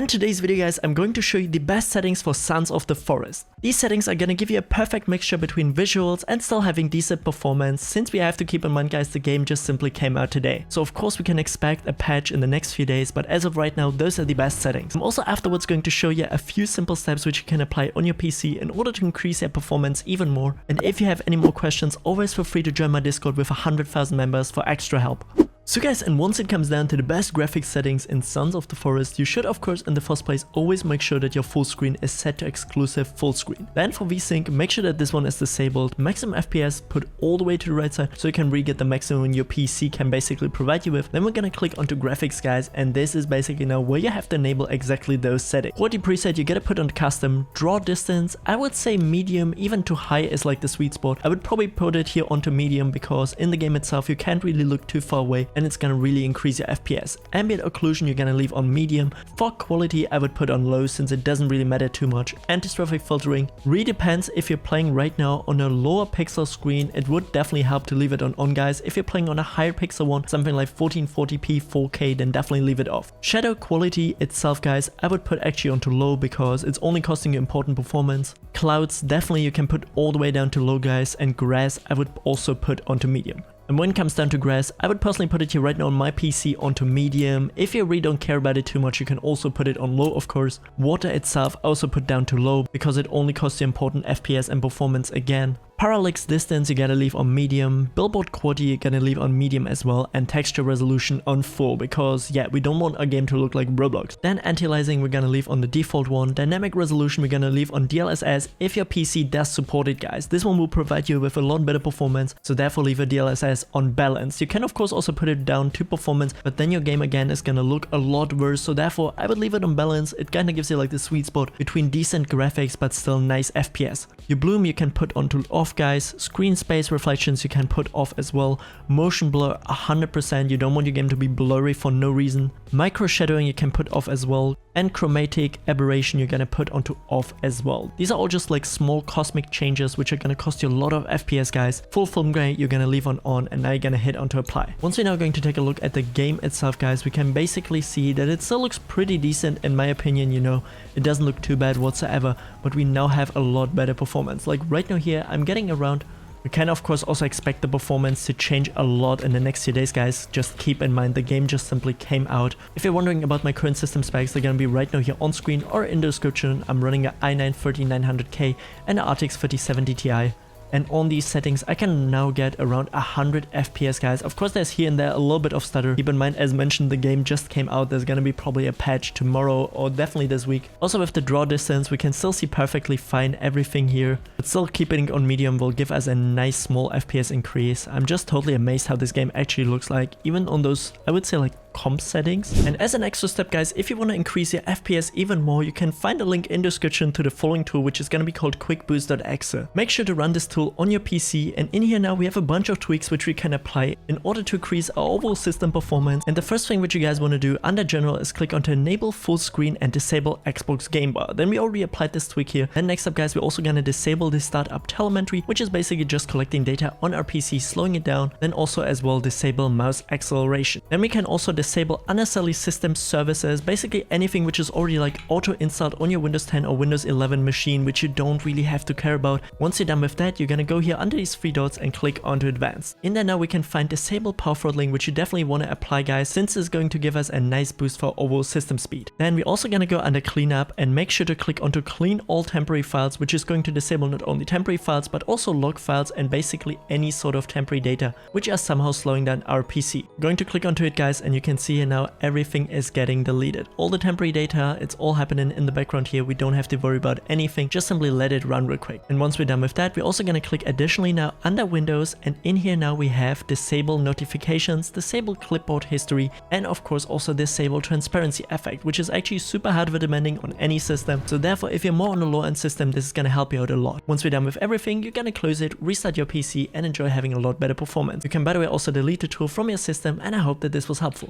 And today's video guys, I'm going to show you the best settings for Sons of the Forest. These settings are gonna give you a perfect mixture between visuals and still having decent performance, since we have to keep in mind guys, the game just simply came out today. So of course we can expect a patch in the next few days, but as of right now, those are the best settings. I'm also afterwards going to show you a few simple steps which you can apply on your PC in order to increase your performance even more. And if you have any more questions, always feel free to join my Discord with 100,000 members for extra help. So guys, and once it comes down to the best graphics settings in Sons of the Forest, you should of course in the first place always make sure that your full screen is set to exclusive full screen. Then for VSync, make sure that this one is disabled, maximum FPS put all the way to the right side so you can really get the maximum your PC can basically provide you with. Then we're gonna click onto graphics guys, and this is basically now where you have to enable exactly those settings. Quality preset you gotta put on custom, draw distance, I would say medium, even to high is like the sweet spot. I would probably put it here onto medium because in the game itself you can't really look too far away and it's gonna really increase your FPS. Ambient occlusion you're gonna leave on medium. Fog quality I would put on low since it doesn't really matter too much. Anti-traffic filtering really depends. If you're playing right now on a lower pixel screen, it would definitely help to leave it on guys. If you're playing on a higher pixel one, something like 1440p 4K, then definitely leave it off. Shadow quality itself guys, I would put actually onto low because it's only costing you important performance. Clouds definitely you can put all the way down to low guys, and grass I would also put onto medium. And when it comes down to grass, I would personally put it here right now on my PC onto medium. If you really don't care about it too much, you can also put it on low of course. Water itself I also put down to low because it only costs you important FPS and performance again. Parallax distance you gotta leave on medium, billboard quality you gotta leave on medium as well, and texture resolution on full because yeah, we don't want our game to look like Roblox. Then anti-aliasing we're gonna leave on the default one, dynamic resolution we're gonna leave on DLSS if your PC does support it guys. This one will provide you with a lot better performance, so therefore leave a DLSS on balance. You can of course also put it down to performance, but then your game again is gonna look a lot worse, so therefore I would leave it on balance. It kinda gives you like the sweet spot between decent graphics but still nice FPS. Your bloom you can put onto off guys, screen space reflections you can put off as well, motion blur 100%, you don't want your game to be blurry for no reason, micro shadowing you can put off as well, and chromatic aberration you're gonna put onto off as well. These are all just like small cosmic changes which are gonna cost you a lot of FPS guys. Full film grain you're gonna leave on, and now you're gonna hit onto apply. Once we're now going to take a look at the game itself guys, we can basically see that it still looks pretty decent in my opinion, you know, it doesn't look too bad whatsoever, but we now have a lot better performance. Like right now here I'm getting around. We can of course also expect the performance to change a lot in the next few days guys. Just keep in mind the game just simply came out. If you're wondering about my current system specs, they're gonna be right now here on screen or in the description. I'm running an i9-13900K and an RTX 3070 Ti. And on these settings I can now get around 100 FPS guys. Of course there's here and there a little bit of stutter. Keep in mind, as mentioned, the game just came out. There's gonna be probably a patch tomorrow or definitely this week. Also with the draw distance we can still see perfectly fine everything here, but still keeping it on medium will give us a nice small FPS increase. I'm just totally amazed how this game actually looks like, even on those I would say like comp settings. And as an extra step guys, if you want to increase your FPS even more, you can find a link in the description to the following tool which is going to be called quickboost.exe. Make sure to run this tool on your PC, and in here now we have a bunch of tweaks which we can apply in order to increase our overall system performance. And the first thing which you guys want to do under general is click on to enable full screen and disable Xbox game bar. Then we already applied this tweak here. And next up guys, we're also going to disable the startup telemetry, which is basically just collecting data on our PC, slowing it down. Then also as well disable mouse acceleration. Then we can also disable unnecessary system services, basically anything which is already like auto installed on your Windows 10 or Windows 11 machine, which you don't really have to care about. Once you're done with that, you're gonna go here under these three dots and click onto advanced. In there now we can find disable power throttling, which you definitely want to apply guys, since it's going to give us a nice boost for overall system speed. Then we're also gonna go under cleanup and make sure to click onto clean all temporary files, which is going to disable not only temporary files but also log files and basically any sort of temporary data which are somehow slowing down our PC. Going to click onto it guys, and you can see here now everything is getting deleted. All the temporary data, it's all happening in the background here. We don't have to worry about anything, just simply let it run real quick. And once we're done with that, we're also going to click additionally now under Windows, and in here now we have disable notifications, disable clipboard history, and of course also disable transparency effect, which is actually super hardware demanding on any system. So therefore if you're more on a low end system, this is going to help you out a lot. Once we're done with everything, you're going to close it, restart your PC, and enjoy having a lot better performance. You can by the way also delete the tool from your system, and I hope that this was helpful.